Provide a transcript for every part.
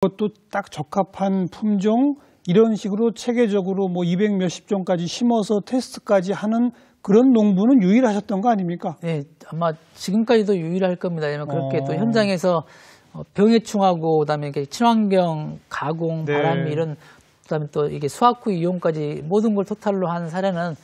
그것도 딱 적합한 품종 이런 식으로 체계적으로 뭐 200 몇십 종까지 심어서 테스트까지 하는 그런 농부는 유일하셨던 거 아닙니까? 네, 아마 지금까지도 유일할 겁니다. 왜냐면 그렇게 또 현장에서 병해충하고 그다음에 이렇게 친환경 가공, 네. 바람이 이런 그다음에 또 이게 수확 후 이용까지 모든 걸 토탈로 한 사례는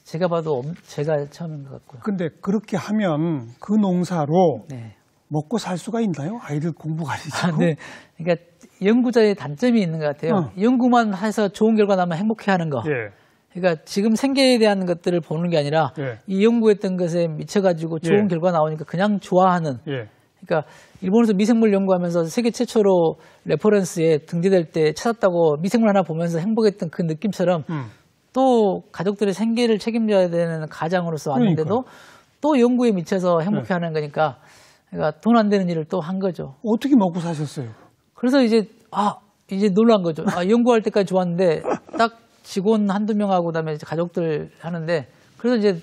제가 봐도 제가 처음인 것 같고요. 근데 그렇게 하면 그 농사로 네. 먹고 살 수가 있나요? 아이들 공부 가르치고. 네. 그러니까 연구자의 단점이 있는 것 같아요. 연구만 해서 좋은 결과 나면 행복해하는 거. 예. 그러니까 지금 생계에 대한 것들을 보는 게 아니라 예. 이 연구했던 것에 미쳐가지고 좋은 예. 결과 나오니까 그냥 좋아하는. 예. 그러니까 일본에서 미생물 연구하면서 세계 최초로 레퍼런스에 등재될 때 찾았다고 미생물 하나 보면서 행복했던 그 느낌처럼 또 가족들의 생계를 책임져야 되는 가장으로서 왔는데도 또 연구에 미쳐서 행복해하는 거니까 그러니까 돈 안 되는 일을 또 한 거죠. 어떻게 먹고 사셨어요? 그래서 이제 놀란 거죠. 연구할 때까지 좋았는데 딱 직원 한두 명하고 그다음에 이제 가족들 하는데 그래서 이제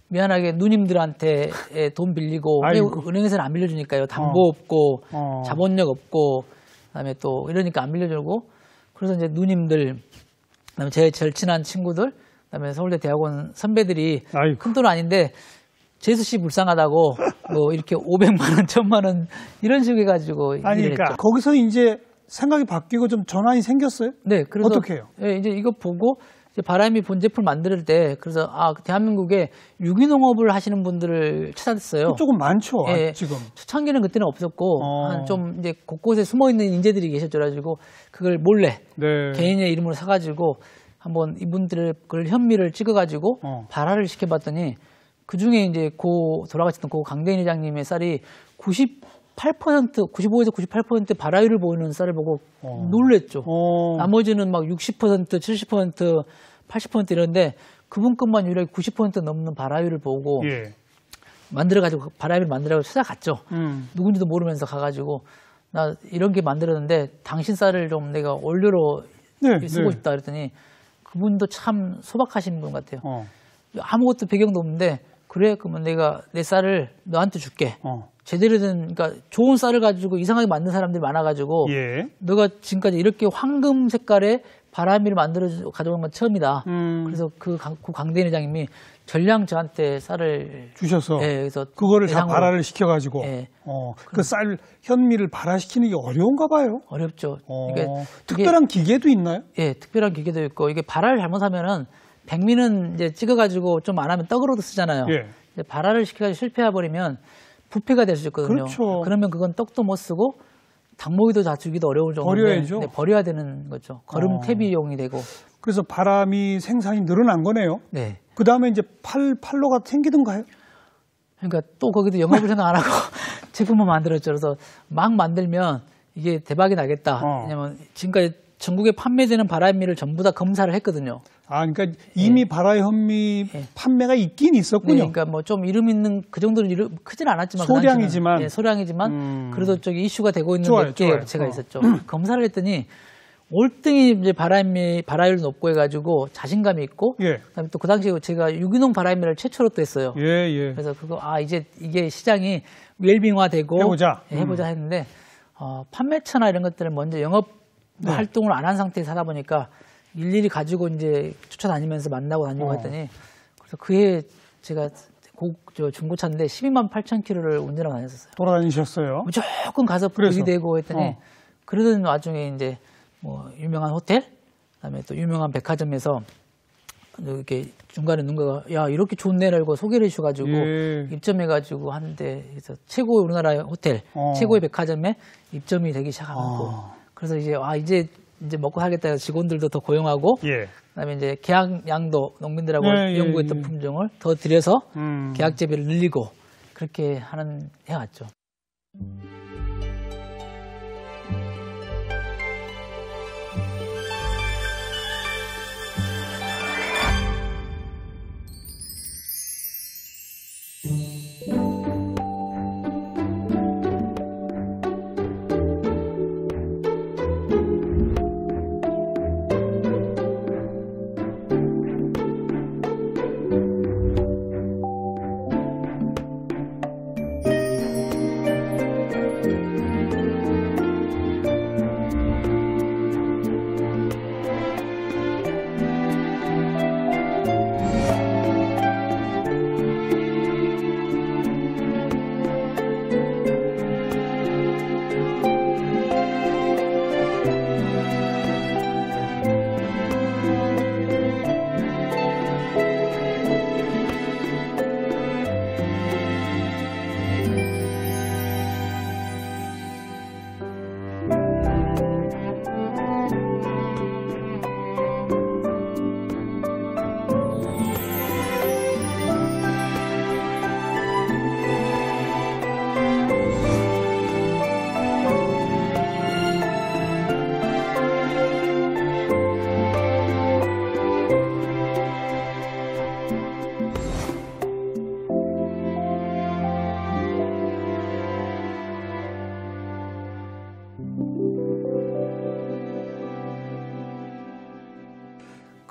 미안하게 누님들한테 돈 빌리고 은행에서는 안 빌려주니까요. 담보 없고 자본력 없고 그다음에 또 이러니까 안 빌려주고 그래서 이제 누님들 그다음에 제 절친한 친구들 그다음에 서울대 대학원 선배들이 큰 돈 아닌데 재수 씨 불쌍하다고 뭐 이렇게 500만 원, 1000만 원 이런 식으로 해가지고 그러니까 거기서 이제 생각이 바뀌고 좀 전환이 생겼어요? 네, 그래서 어떻게 해요? 예, 이제 이거 보고 이제 바람이 본제품 만들 때 그래서 대한민국에 유기농업을 하시는 분들을 찾았어요. 조금 많죠. 예, 지금 초창기는 그때는 없었고 한 좀 이제 곳곳에 숨어 있는 인재들이 계셨더라가지고 그걸 몰래 개인의 이름으로 사가지고 한번 이분들을 그걸 현미를 찍어가지고 발화를 시켜봤더니 그 중에 이제 돌아가셨던 강대인 회장님의 쌀이 95에서 98% 발화율을 보이는 쌀을 보고 놀랬죠. 나머지는 막 60%, 70%, 80% 이런데 그분 것만 유일하게 90% 넘는 발화율을 보고 만들어가지고 발화율을 만들어가지고 찾아갔죠. 누군지도 모르면서 가가지고 나 이런 게 만들었는데 당신 쌀을 좀 내가 원료로 쓰고 싶다 그랬더니 그분도 참 소박하신 분 같아요. 아무것도 배경도 없는데 그래? 그러면 내가 내 쌀을 너한테 줄게. 제대로 된, 그러니까 좋은 쌀을 가지고 이상하게 만든 사람들이 많아가지고 너가 지금까지 이렇게 황금 색깔의 바람이를 만들어 가져온 건 처음이다. 그래서 그 강대인 회장님이 전량 저한테 쌀을 주셔서 그래서 그거를 다 발화를 시켜가지고 그 쌀 현미를 발화시키는 게 어려운가 봐요. 어렵죠. 그러니까 특별한 기계도 있나요? 예, 특별한 기계도 있고 이게 발화를 잘못하면은 백미는 이제 찍어가지고 좀 안 하면 떡으로도 쓰잖아요. 이제 발화를 시켜가지고 실패해버리면 부패가 될 수 있거든요. 그렇죠. 그러면 그건 떡도 못 쓰고 닭모기도 다 주기도 어려울 정도인데 버려야 되는 거죠. 거름 퇴비용이 되고. 그래서 바람이 생산이 늘어난 거네요. 네. 그 다음에 이제 팔로가 생기던가요? 그러니까 또 거기도 영업을 생각 안 하고 제품을 만들었죠. 그래서 막 만들면 이게 대박이 나겠다. 왜냐면 지금까지 전국에 판매되는 바람미를 전부 다 검사를 했거든요. 그러니까 이미 발화 현미 판매가 있긴 있었군요. 그러니까 뭐 좀 이름 있는 그 정도는 크진 않았지만 소량이지만 소량이지만 그래도 저기 이슈가 되고 있는 몇 개 업체가 있었죠. 검사를 했더니 올등이 이제 발화율 높고 해가지고 자신감이 있고 그다음에 또 그 당시에 제가 유기농 발화미를 최초로 또 했어요. 그래서 그거 이제 이게 시장이 웰빙화되고 해보자 했는데 판매처나 이런 것들을 먼저 영업 활동을 안 한 상태에서 하다 보니까 일일이 가지고 이제 쫓아다니면서 만나고 다니고 했더니 그래서 그해 제가 중고차인데 12만 8천 킬로를 운전하고 다녔었어요. 돌아다니셨어요? 무조건 가서 들이대고 했더니 그러던 와중에 이제 뭐 유명한 호텔, 그다음에 또 유명한 백화점에서 이렇게 중간에 누군가가 야 이렇게 좋네라고 소개를 해주셔가지고 입점해가지고 하는데 그래서 최고의 우리나라의 호텔, 최고의 백화점에 입점이 되기 시작하고 그래서 이제 먹고 살겠다 해서 직원들도 더 고용하고 그다음에 이제 계약량도 농민들하고 연구했던 품종을 더 들여서 계약 재배를 늘리고 그렇게 해왔죠.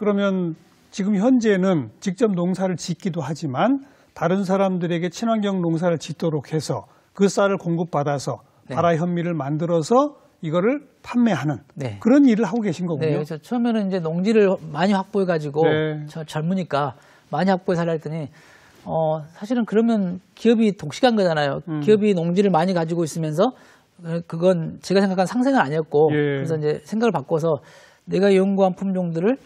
그러면 지금 현재는 직접 농사를 짓기도 하지만 다른 사람들에게 친환경 농사를 짓도록 해서 그 쌀을 공급받아서 네. 바라 현미를 만들어서 이거를 판매하는 네. 그런 일을 하고 계신 거군요. 네, 그래서 처음에는 이제 농지를 많이 확보해가지고 네. 젊으니까 많이 확보해서 하려 했더니 사실은 그러면 기업이 독식한 거잖아요. 기업이 농지를 많이 가지고 있으면서 그건 제가 생각한 상생은 아니었고 예. 그래서 이제 생각을 바꿔서 내가 연구한 품종들을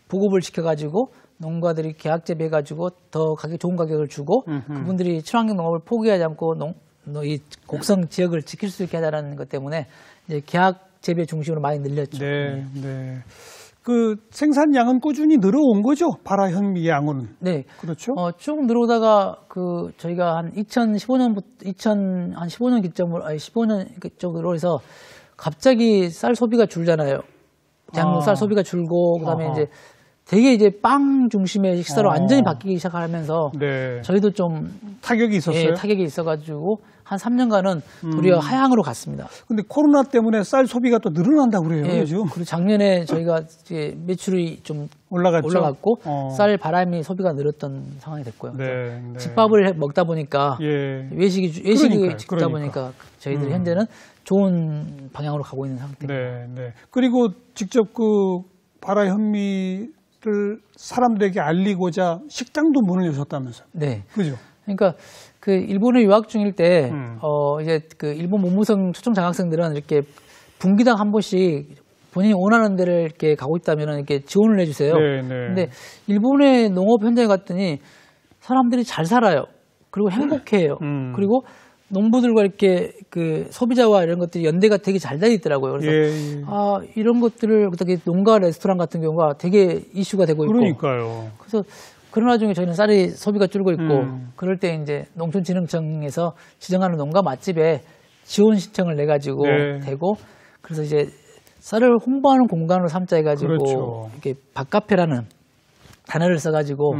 보급을 시켜가지고 농가들이 계약 재배해가지고 더 가격 좋은 가격을 주고 그분들이 친환경 농업을 포기하지 않고 이 곡성 지역을 지킬 수 있게 하자는 것 때문에 이제 계약 재배 중심으로 많이 늘렸죠. 네, 네. 그 생산량은 꾸준히 늘어온 거죠? 바라 현미 양은. 네. 그렇죠? 쭉 늘어오다가 저희가 한 2015년부터 15년 기점으로 15년 그쪽으로 해서 갑자기 쌀 소비가 줄잖아요. 대한민국 쌀 소비가 줄고 그다음에 이제 되게 이제 빵 중심의 식사로 완전히 바뀌기 시작하면서 네. 저희도 좀 타격이 있었어요. 예, 타격이 있어가지고 한 3년간은 도리어 하향으로 갔습니다. 근데 코로나 때문에 쌀 소비가 또 늘어난다고 그래요, 예, 요즘. 그리고 작년에 저희가 이제 매출이 좀 올라갔고 쌀 바람이 소비가 늘었던 상황이 됐고요. 네, 네. 집밥을 먹다 보니까 예. 외식이 짓다 그러니까. 보니까 저희들이 현재는 좋은 방향으로 가고 있는 상태입니다. 네, 네. 그리고 직접 그 바라 현미를 사람들에게 알리고자 식당도 문을 여셨다면서요? 네. 그죠? 그러니까 그 일본에 유학 중일 때 이제 그 일본 문무성 초청 장학생들은 이렇게 분기당 한 번씩 본인이 원하는 데를 이렇게 가고 있다면 이렇게 지원을 해주세요. 네, 네. 근데 일본의 농업 현장에 갔더니 사람들이 잘 살아요. 그리고 행복해요. 그리고 농부들과 이렇게 그 소비자와 이런 것들이 연대가 되게 잘 돼 있더라고요. 그래서 예. 이런 것들을 어떻게 농가 레스토랑 같은 경우가 되게 이슈가 되고 있고. 그러니까요. 그래서 그런 와중에 저희는 쌀이 소비가 줄고 있고 그럴 때 이제 농촌진흥청에서 지정하는 농가 맛집에 지원 신청을 내 가지고 네. 되고 그래서 이제 쌀을 홍보하는 공간으로 삼자 해가지고 그렇죠. 이렇게 밭카페라는 단어를 써가지고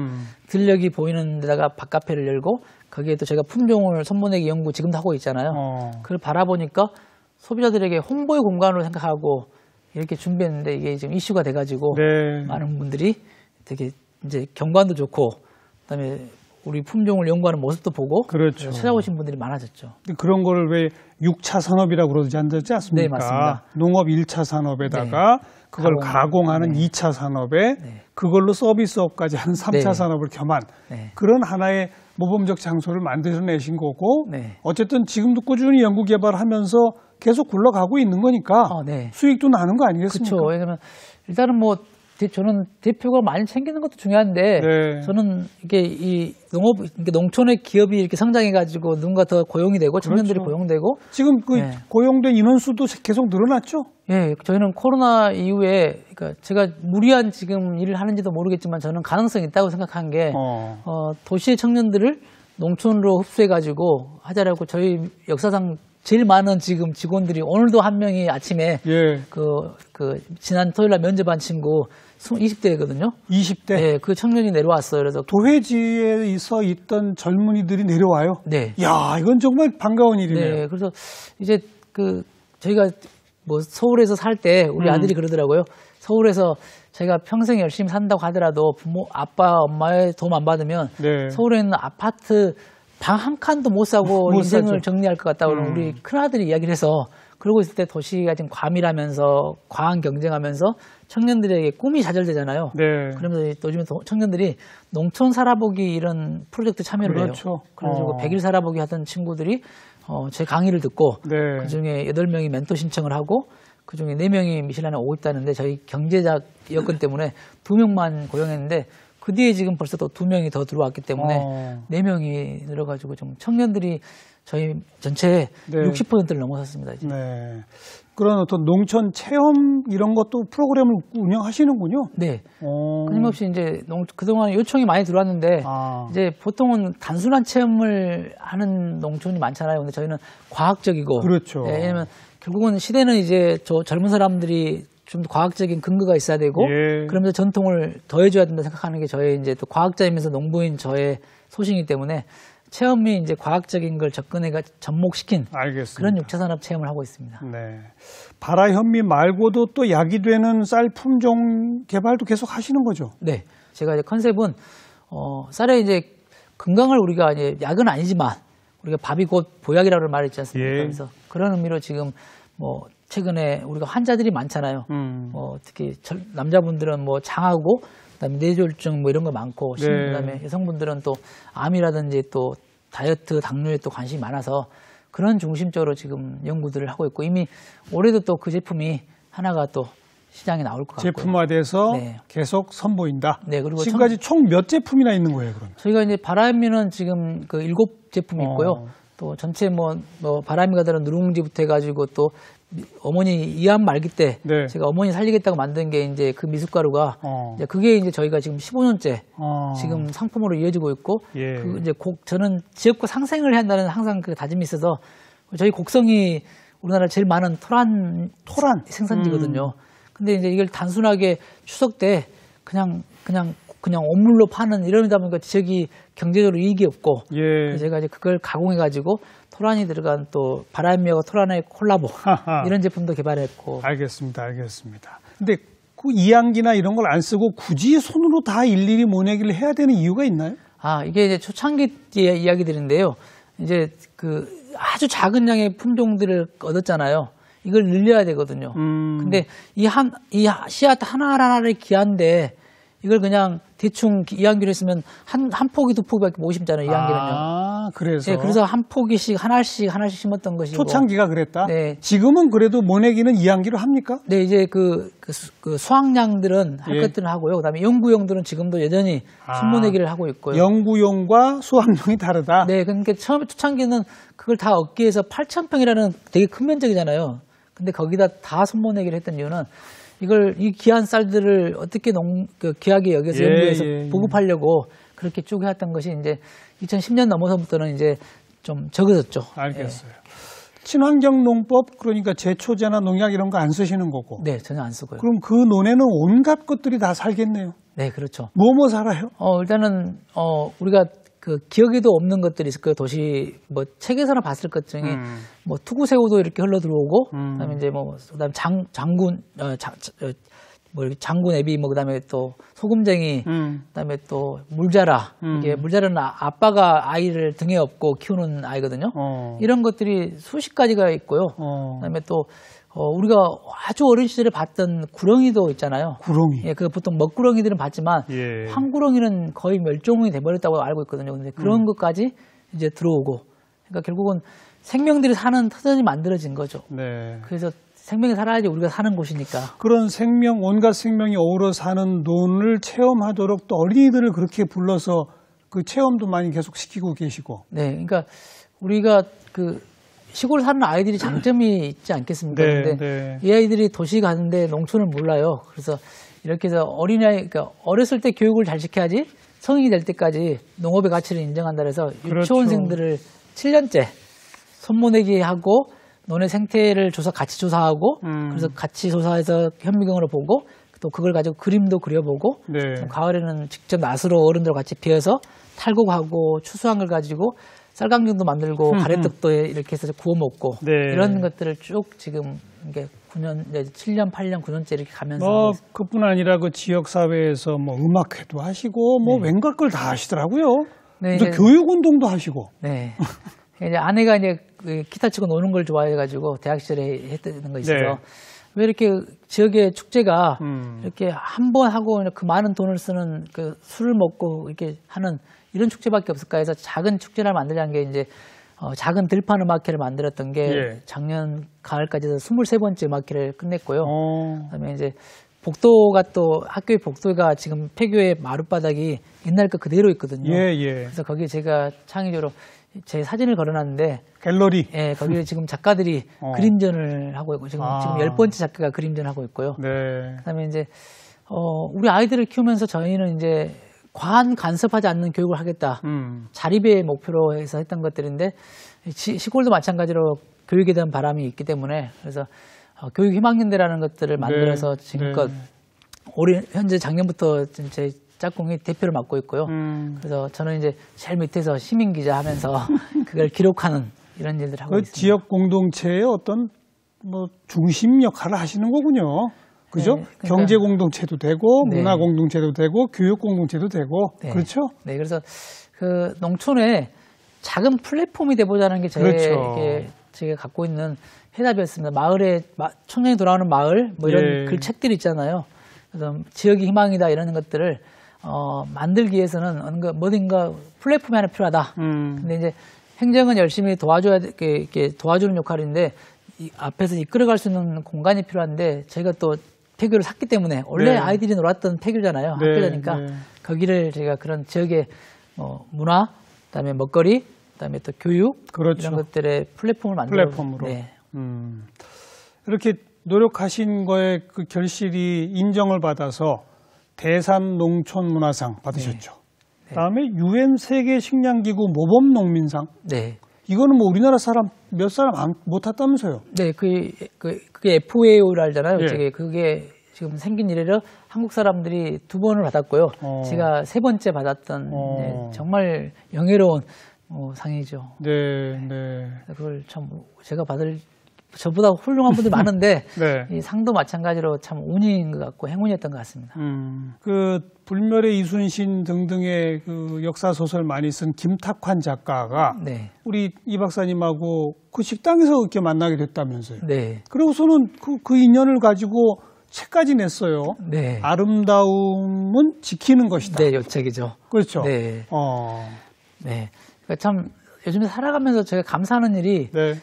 들녘이 보이는 데다가 밭카페를 열고 거기에 또 제가 품종을 선보내기 연구 지금도 하고 있잖아요. 그걸 바라보니까 소비자들에게 홍보의 공간으로 생각하고 이렇게 준비했는데 이게 지금 이슈가 돼가지고 네. 많은 분들이 되게 이제 경관도 좋고 그다음에 우리 품종을 연구하는 모습도 보고 그렇죠. 찾아오신 분들이 많아졌죠. 그런 거를 왜 6차 산업이라고 그러지 않습니까? 네, 맞습니다. 농업 1차 산업에다가 그걸 가공하는 2차 산업에 그걸로 서비스업까지 하는 3차 산업을 겸한 그런 하나의 모범적 장소를 만들어내신 거고 어쨌든 지금도 꾸준히 연구 개발하면서 계속 굴러가고 있는 거니까 수익도 나는 거 아니겠습니까? 그렇죠. 왜냐하면 일단은 뭐 저는 대표가 많이 챙기는 것도 중요한데 저는 이게 이 농업, 이게 농촌의 기업이 이렇게 성장해가지고 누군가 더 고용이 되고 청년들이 고용되고 지금 그 고용된 인원수도 계속 늘어났죠? 예, 저희는 코로나 이후에 그러니까 제가 무리한 지금 일을 하는지도 모르겠지만 저는 가능성이 있다고 생각한 게 도시의 청년들을 농촌으로 흡수해가지고 하자라고 저희 역사상 제일 많은 지금 직원들이 오늘도 한 명이 아침에 지난 토요일 날 면접한 친구 20대거든요. 20대? 네, 그 청년이 내려왔어요. 그래서 도회지에서 있던 젊은이들이 내려와요? 네. 야, 이건 정말 반가운 일이네요. 네, 그래서 이제 저희가 뭐 서울에서 살 때 우리 아들이 그러더라고요. 서울에서 제가 평생 열심히 산다고 하더라도 아빠, 엄마의 도움 안 받으면 서울에 있는 아파트 방 한 칸도 못 사고 인생을 정리할 것 같다고 우리 큰아들이 이야기를 해서 그러고 있을 때 도시가 지금 과밀하면서 과한 경쟁하면서 청년들에게 꿈이 좌절되잖아요. 그러면서 요즘에 청년들이 농촌 살아보기 이런 프로젝트 참여를 해요. 그래가지고 100일 살아보기 하던 친구들이 제 강의를 듣고 그중에 8명이 멘토 신청을 하고 그중에 4명이 미슐란에 오고 있다는데 저희 경제적 여건 때문에 2명만 고용했는데 그 뒤에 지금 벌써 또 2명이 더 들어왔기 때문에 4명이 늘어가지고 좀 청년들이 저희 전체의 60%를 넘어섰습니다. 이제. 네. 그런 어떤 농촌 체험 이런 것도 프로그램을 운영하시는군요. 네. 끊임없이 이제 그동안 요청이 많이 들어왔는데 이제 보통은 단순한 체험을 하는 농촌이 많잖아요. 근데 저희는 과학적이고. 그렇죠. 네, 왜냐면 결국은 시대는 이제 젊은 사람들이 좀 더 과학적인 근거가 있어야 되고 그러면서 전통을 더해줘야 된다 생각하는 게 저의 이제 또 과학자이면서 농부인 저의 소신이기 때문에 체험이 이제 과학적인 걸 접근해가 접목시킨 알겠습니다. 그런 6차 산업 체험을 하고 있습니다. 네. 발화 현미 말고도 또 약이 되는 쌀 품종 개발도 계속 하시는 거죠? 네. 제가 이제 컨셉은 쌀에 이제 건강을 우리가 이제 약은 아니지만 우리가 밥이 곧 보약이라고 말했지 않습니까? 예. 그래서 그런 의미로 지금 뭐 최근에 우리가 환자들이 많잖아요. 특히 남자분들은 뭐 장하고 그다음에 뇌졸중 뭐 이런 거 많고 네. 그다음에 여성분들은 또 암이라든지 또 다이어트 당뇨에 또 관심이 많아서 그런 중심적으로 지금 연구들을 하고 있고 이미 올해도 또 그 제품이 하나가 또 시장에 나올 것 같고요. 제품화돼서 네. 계속 선보인다. 네, 그리고 지금까지 총 몇 제품이나 있는 거예요, 그러면? 저희가 이제 바람미는 지금 그 7제품이 있고요. 또 전체 뭐 바람미가 들은 누룽지부터 해가지고 또 어머니 이암 말기 때 네. 제가 어머니 살리겠다고 만든 게 이제 그 미숫가루가 이제 그게 이제 저희가 지금 15년째 지금 상품으로 이어지고 있고 예. 그 이제 저는 지역구 상생을 해야 한다는 항상 그 다짐이 있어서 저희 곡성이 우리나라 제일 많은 토란 생산지거든요. 근데 이제 이걸 단순하게 추석 때 그냥 온물로 파는 이러다 보니까 지역이 경제적으로 이익이 없고 예. 그래서 제가 이제 그걸 가공해가지고 토란이 들어간 또 바람미하고 토란의 콜라보 이런 제품도 개발했고. 알겠습니다. 근데 그 이항기나 이런 걸 안 쓰고 굳이 손으로 다 일일이 모내기를 해야 되는 이유가 있나요? 이게 이제 초창기 이야기들인데요. 이제 그 아주 작은 양의 품종들을 얻었잖아요. 이걸 늘려야 되거든요. 근데 이 씨앗 하나하나를 귀한데 이걸 그냥 대충 이항기를 했으면 한 포기 두 포기밖에 못 심잖아요. 이항기는요. 그래서. 네, 그래서 한 포기씩 하나씩 심었던 것이고. 초창기가 그랬다? 네. 지금은 그래도 모내기는 이항기로 합니까? 네, 이제 그 수확량들은 할 것들은 하고요. 그다음에 연구용들은 지금도 여전히 손모내기를 하고 있고요. 연구용과 수확용이 다르다? 네, 그러니까 처음에 초창기는 그걸 다 얻기 위해서 8,000평이라는 되게 큰 면적이잖아요. 근데 거기다 다 손모내기를 했던 이유는 이 귀한 쌀들을 어떻게 귀하게 여겨서 연구해서 보급하려고 그렇게 쭉 해왔던 것이 이제 2010년 넘어서부터는 이제 좀 적어졌죠. 알겠어요. 친환경 농법, 그러니까 제초제나 농약 이런 거 안 쓰시는 거고. 네, 전혀 안 쓰고요. 그럼 그 논에는 온갖 것들이 다 살겠네요. 네, 그렇죠. 뭐 살아요? 일단은 우리가 그 기억에도 없는 것들이 있을 거예요. 도시 뭐 책에서나 봤을 것 중에 뭐 투구새우도 이렇게 흘러 들어오고 그다음에 이제 그다음에 장군 애비 그다음에 또 소금쟁이 그다음에 또 물자라 이게 물자라는 아빠가 아이를 등에 업고 키우는 아이거든요. 이런 것들이 수십 가지가 있고요. 그다음에 또 우리가 아주 어린 시절에 봤던 구렁이도 있잖아요. 구렁이. 예, 그 보통 먹구렁이들은 봤지만 예. 황구렁이는 거의 멸종이 돼버렸다고 알고 있거든요. 근데 그런 것까지 이제 들어오고, 그러니까 결국은 생명들이 사는 터전이 만들어진 거죠. 네. 그래서 생명이 살아야지 우리가 사는 곳이니까. 그런 온갖 생명이 어우러 사는 논을 체험하도록 또 어린이들을 그렇게 불러서 그 체험도 많이 계속 시키고 계시고. 네, 그러니까 우리가 그 시골 사는 아이들이 장점이 있지 않겠습니까? 네, 근데 네. 이 아이들이 도시 가는데 농촌을 몰라요. 그래서 이렇게 해서 그러니까 어렸을 때 교육을 잘 시켜야지 성인이 될 때까지 농업의 가치를 인정한다 해서 그렇죠. 유치원생들을 7년째 손모내기 하고 논의 생태를 같이 조사하고 그래서 같이 조사해서 현미경으로 보고 또 그걸 가지고 그림도 그려보고 네. 가을에는 직접 낫으로 어른들과 같이 베어서 탈곡하고 추수한 걸 가지고 쌀강정도 만들고 가래떡도 이렇게 해서 구워 먹고 네. 이런 것들을 쭉 지금 이게 7년, 8년, 9년째 이렇게 가면서 그뿐 아니라 그 지역 사회에서 음악회도 하시고 웬걸 걸 다 하시더라고요. 네, 또 교육 운동도 하시고. 네. 이제 아내가 이제 기타 치고 노는 걸 좋아해가지고 대학 시절에 했던 거 있어서 네. 왜 이렇게 지역의 축제가 이렇게 한 번 하고 그 많은 돈을 쓰는 그 술을 먹고 이렇게 하는 이런 축제밖에 없을까 해서 작은 축제를 만들자는 게 이제 작은 들판 음악회를 만들었던 게 작년 가을까지 해서 23번째 음악회를 끝냈고요. 그다음에 이제 복도가 또 학교의 복도가 지금 폐교의 마룻바닥이 옛날 거 그대로 있거든요. 그래서 거기에 제가 창의적으로 제 사진을 걸어놨는데 갤러리. 예, 거기에 지금 작가들이 그림전을 하고 있고 지금 10번째 작가가 그림전을 하고 있고요. 네. 그다음에 이제 우리 아이들을 키우면서 저희는 이제 과한 간섭하지 않는 교육을 하겠다. 자립의 목표로 해서 했던 것들인데 시골도 마찬가지로 교육에 대한 바람이 있기 때문에 그래서 교육 희망연대라는 것들을 만들어서 지금껏 올해 현재 작년부터 제 짝꿍이 대표를 맡고 있고요. 그래서 저는 이제 제일 밑에서 시민 기자 하면서 그걸 기록하는 이런 일들을 하고 있습니다. 지역 공동체의 어떤 뭐 중심 역할을 하시는 거군요. 그죠? 네, 그러니까, 경제 공동체도 되고 네. 문화 공동체도 되고 교육 공동체도 되고 네. 그렇죠? 네, 그래서 그 농촌에 작은 플랫폼이 돼보자는 게 그렇죠. 제가 갖고 있는 해답이었습니다. 마을에 청년이 돌아오는 마을 뭐 이런 예. 글책들 있잖아요. 그래서 지역이 희망이다 이런 것들을 만들기 위해서는 뭐든가 플랫폼이 하나 필요하다. 근데 이제 행정은 열심히 이렇게 도와주는 역할인데 앞에서 이끌어갈 수 있는 공간이 필요한데 제가 또 폐교를 샀기 때문에 원래 네. 아이들이 놀았던 폐교잖아요. 네, 학교다니까 네. 거기를 제가 그런 지역의 문화, 그다음에 먹거리, 그다음에 또 교육 그렇죠. 이런 것들의 플랫폼을 만들어 플랫폼으로. 네. 이렇게 노력하신 거에 그 결실이 인정을 받아서 대산 농촌 문화상 받으셨죠. 네. 그다음에 UN 세계 식량기구 모범 농민상. 네. 이거는 뭐 우리나라 사람 몇 사람 못 탔다면서요? 네, 그게 FAO를 알잖아요. 예. 그게 지금 생긴 이래로 한국 사람들이 2번을 받았고요. 제가 3번째 받았던 네, 정말 영예로운 상이죠. 네, 네. 그걸 참 제가 저보다 훌륭한 분들 많은데 네. 이 상도 마찬가지로 참 운인 것 같고 행운이었던 것 같습니다. 그 불멸의 이순신 등등의 그 역사 소설 많이 쓴 김탁환 작가가 네. 우리 이 박사님하고 그 식당에서 이렇게 만나게 됐다면서요. 네. 그러고서는 그 인연을 가지고 책까지 냈어요. 네. 아름다움은 지키는 것이다. 네, 요 책이죠. 그렇죠. 네. 네. 그러니까 참 요즘에 살아가면서 제가 감사하는 일이 네.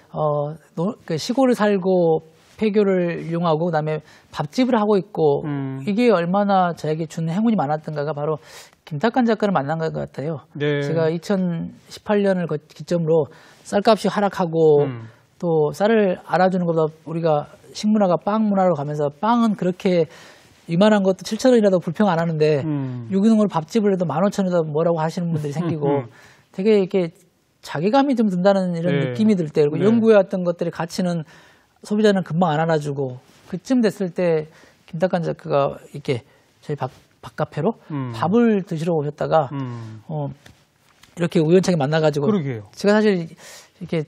그 시골을 살고 폐교를 이용하고 그다음에 밥집을 하고 있고 이게 얼마나 저에게 준 행운이 많았던가가 바로 김탁환 작가를 만난 것 같아요. 네. 제가 2018년을 기점으로 쌀값이 하락하고 또 쌀을 알아주는 것보다 우리가 식문화가 빵 문화로 가면서 빵은 그렇게 이만한 것도 7,000원이라도 불평 안 하는데 유기농으로 밥집을 해도 15,000원이라도 뭐라고 하시는 분들이 생기고 되게 이렇게 자괴감이 좀 든다는 이런 네. 느낌이 들 때, 그리고 네. 연구해왔던 것들의 가치는 소비자는 금방 안 알아주고, 그쯤 됐을 때 김탁환 작가가 이렇게 저희 밥카페로 밥을 드시러 오셨다가 이렇게 우연찮게 만나가지고, 그러게요. 제가 사실 이렇게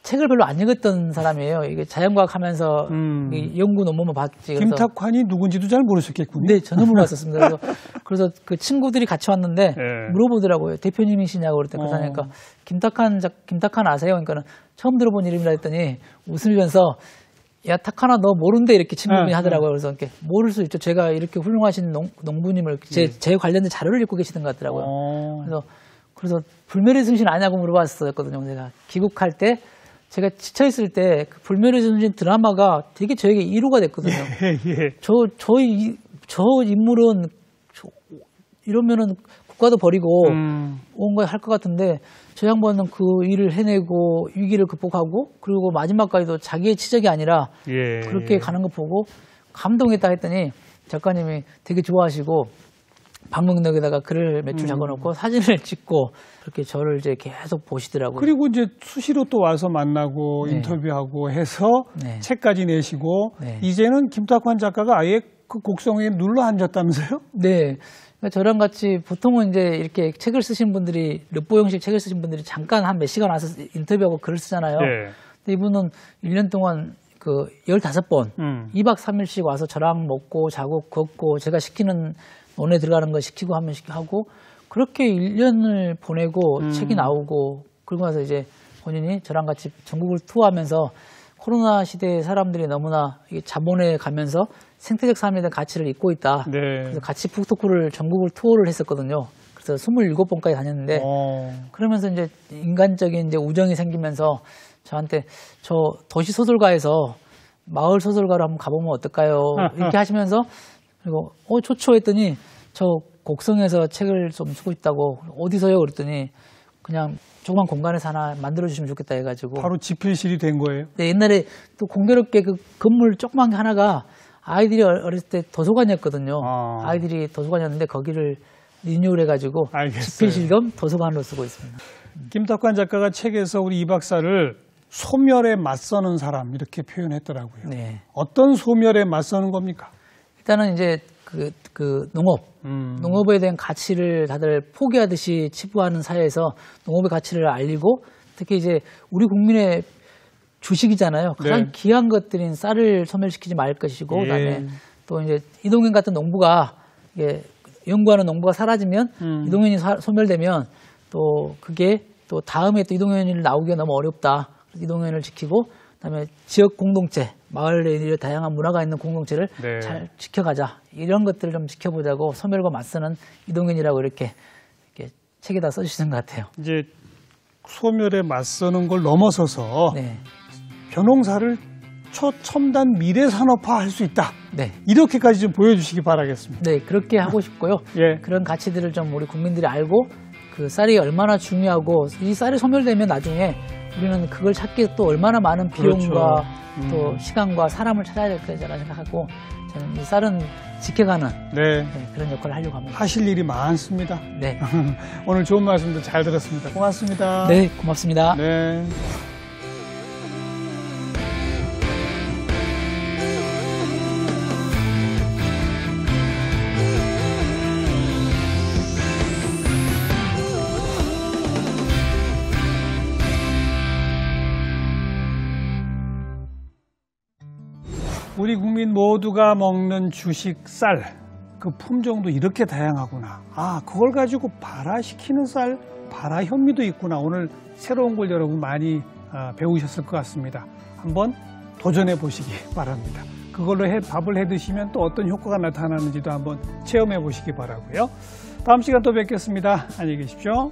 책을 별로 안 읽었던 사람이에요. 이게 자연과학 하면서 이 연구 논문만 봤지. 김탁환이 누군지도 잘 모르셨겠군요. 네, 전혀 몰랐었습니다. 그래서 그 친구들이 같이 왔는데 네. 물어보더라고요. 대표님이시냐고 그랬더니 그러니까 김탁환 아세요? 그러니까는 처음 들어본 이름이라 했더니 웃으면서 야, 탁환아 너 모른대 이렇게 친구분이 하더라고요. 그래서 이렇게 모를 수 있죠. 제가 이렇게 훌륭하신 농부님을 제 관련된 자료를 읽고 계시던 것 같더라고요. 그래서 불멸의 순신 아냐고 물어봤었거든요. 제가 귀국할 때 제가 지쳐있을 때 그 불멸의 순신 드라마가 되게 저에게 위로가 됐거든요. 예. 저 인물은 이러면은 국가도 버리고 뭔가 할 것 같은데 저 양반은 그 일을 해내고 위기를 극복하고 그리고 마지막까지도 자기의 치적이 아니라 그렇게 가는 거 보고 감동했다 했더니 작가님이 되게 좋아하시고 방명록에다가 글을 몇 줄 적어놓고 사진을 찍고 그렇게 저를 이제 계속 보시더라고요. 그리고 이제 수시로 또 와서 만나고 인터뷰하고 해서 책까지 내시고 이제는 김탁환 작가가 아예 그 곡성에 눌러 앉았다면서요? 네. 그러니까 저랑 같이 보통은 이제 이렇게 책을 쓰신 분들이 르포 형식 책을 쓰신 분들이 잠깐 한 몇 시간 와서 인터뷰하고 글을 쓰잖아요. 근데 이분은 1년 동안 그 15번 2박 3일씩 와서 저랑 먹고 자고 걷고 제가 시키는 논에 들어가는 거 시키고 하면 하고 그렇게 1년을 보내고 책이 나오고 그러고 나서 이제 본인이 저랑 같이 전국을 투어하면서 코로나 시대에 사람들이 너무나 자본에 가면서 생태적 삶에 대한 가치를 잊고 있다. 그래서 같이 북토크를 전국을 투어를 했었거든요. 그래서 27번까지 다녔는데 그러면서 이제 인간적인 이제 우정이 생기면서 저한테 저 도시 소설가에서 마을 소설가로 한번 가보면 어떨까요? 이렇게 하시면서 그리고 좋죠 했더니 저 곡성에서 책을 좀 쓰고 있다고 어디서요? 그랬더니 그냥 조그만 공간에서 하나 만들어주시면 좋겠다 해가지고 바로 집필실이 된 거예요? 네, 옛날에 또 공교롭게 그 건물 조그만 게 하나가 아이들이 어렸을 때 도서관이었거든요. 아이들이 도서관이었는데 거기를 리뉴얼 해가지고 집필실 겸 도서관으로 쓰고 있습니다. 김탁환 작가가 책에서 우리 이 박사를 소멸에 맞서는 사람 이렇게 표현했더라고요. 어떤 소멸에 맞서는 겁니까? 일단은 이제 농업에 대한 가치를 다들 포기하듯이 치부하는 사회에서 농업의 가치를 알리고 특히 이제 우리 국민의 주식이잖아요. 가장 네. 귀한 것들인 쌀을 소멸시키지 말 것이고, 그다음에 또 이제 이동현 같은 농부가 이게 연구하는 농부가 사라지면 이동현이 소멸되면 또 그게 또 다음에 또 이동현이 나오기가 너무 어렵다. 이동현을 지키고, 그다음에 지역 공동체, 마을에 다양한 문화가 있는 공동체를 네. 잘 지켜가자. 이런 것들을 좀 지켜보자고 소멸과 맞서는 이동현이라고 이렇게 책에다 써주시는 것 같아요. 이제 소멸에 맞서는 걸 넘어서서 네. 벼농사를 초첨단 미래 산업화 할 수 있다. 네. 이렇게까지 좀 보여주시기 바라겠습니다. 네, 그렇게 하고 싶고요. 예. 그런 가치들을 좀 우리 국민들이 알고 그 쌀이 얼마나 중요하고 이 쌀이 소멸되면 나중에 우리는 그걸 찾기 또 얼마나 많은 비용과 그렇죠. 또 시간과 사람을 찾아야 될 거라 생각하고 저는 이 쌀은 지켜가는 네. 그런 역할을 하려고 합니다. 하실 일이 많습니다. 네. 오늘 좋은 말씀도 잘 들었습니다. 고맙습니다. 네, 고맙습니다. 네. 우리 국민 모두가 먹는 주식 쌀, 그 품종도 이렇게 다양하구나. 아, 그걸 가지고 발화시키는 쌀, 발화 현미도 있구나. 오늘 새로운 걸 여러분 많이 배우셨을 것 같습니다. 한번 도전해 보시기 바랍니다. 그걸로 밥을 해 드시면 또 어떤 효과가 나타나는지도 한번 체험해 보시기 바라고요. 다음 시간 또 뵙겠습니다. 안녕히 계십시오.